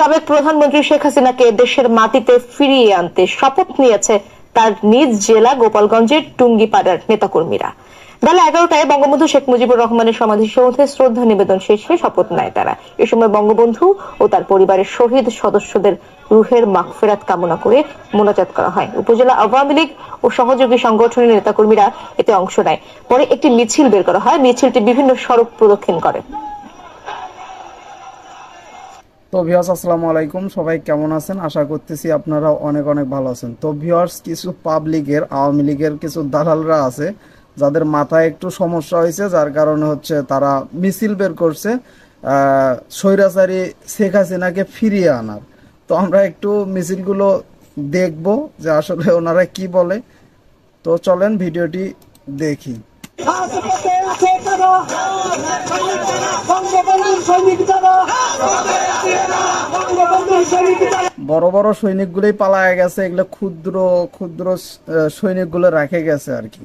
সাবেক প্রধানমন্ত্রী শেখ হাসিনাকে দেশের মাটিতে ফিরিয়ে আনতে শপথ নিয়েছে তার নিজ জেলা গোপালগঞ্জের টুঙ্গিপাড়ার নেতাকর্মীরা। বেলা 11টায় বঙ্গবন্ধু শেখ মুজিবুর রহমানের সমাধিসৌধে শ্রদ্ধা নিবেদন শেষে শপথ নেয় তারা। এ সময় বঙ্গবন্ধু ও তার পরিবারের শহীদ সদস্যদের রুহের মাগফিরাত কামনা করে মোনাজাত করা হয়। উপজেলা আওয়ামী লীগ ও সহযোগী সংগঠনের নেতাকর্মীরা এতে অংশ নেয়। পরে একটি মিছিল বের করা হয়। মিছিলটি বিভিন্ন সড়ক প্রদক্ষিণ করে। তো ভিউয়ার্স, আসসালামু আলাইকুম। সবাই কেমন আছেন? আশা করতেছি আপনারা অনেক অনেক ভালো আছেন। তো ভিউয়ার্স, কিছু পাবলিকের আওয়ামী লীগের কিছু দালালরা আছে যাদের মাথায় একটু সমস্যা হয়েছে, যার কারণে হচ্ছে তারা মিছিল বের করছে স্বৈরাচারী শেখ হাসিনাকে ফিরিয়ে আনার। তো আমরা একটু মিছিলগুলো দেখব যে আসলে ওনারা কি বলে। তো চলেন ভিডিওটি দেখি। বড় বড় সৈনিকগুলোই পালায় গেছে, এগুলো ক্ষুদ্র ক্ষুদ্র সৈনিকগুলো রেখে গেছে আর কি।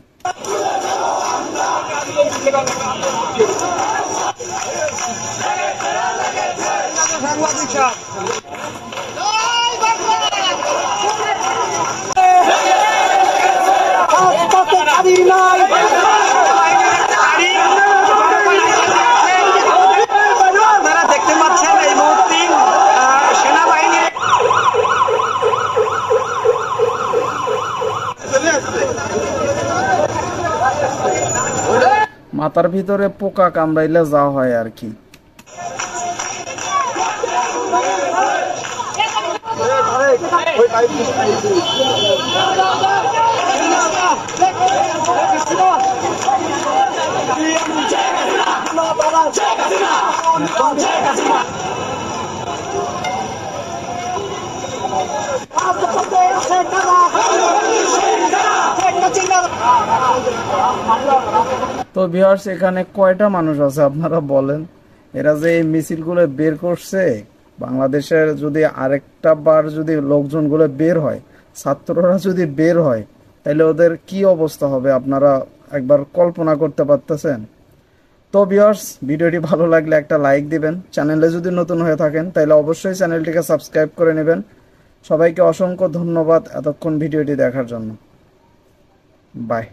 দেখতে পাচ্ছেন এই মুহূর্তে সেনাবাহিনী মাথার ভিতরে পোকা কামড়াইলে যা হয় আর কি। তো ভিউয়ার্স, এখানে কয়টা মানুষ আছে আপনারা বলেন? এরা যে এই মিছিলগুলো বের করছে, বাংলাদেশের যদি আরেকটা বার যদি লোকজনগুলো বের হয়, ছাত্ররা যদি বের হয়, তাহলে ওদের কি অবস্থা হবে আপনারা একবার কল্পনা করতে পারতেছেন? তো ভিউয়ার্স, ভিডিওটি ভালো লাগলে একটা লাইক দিবেন। চ্যানেলে যদি নতুন হয়ে থাকেন তাহলে অবশ্যই চ্যানেলটিকে সাবস্ক্রাইব করে নেবেন। সবাইকে অসংখ্য ধন্যবাদ এতক্ষণ ভিডিওটি দেখার জন্য। বাই।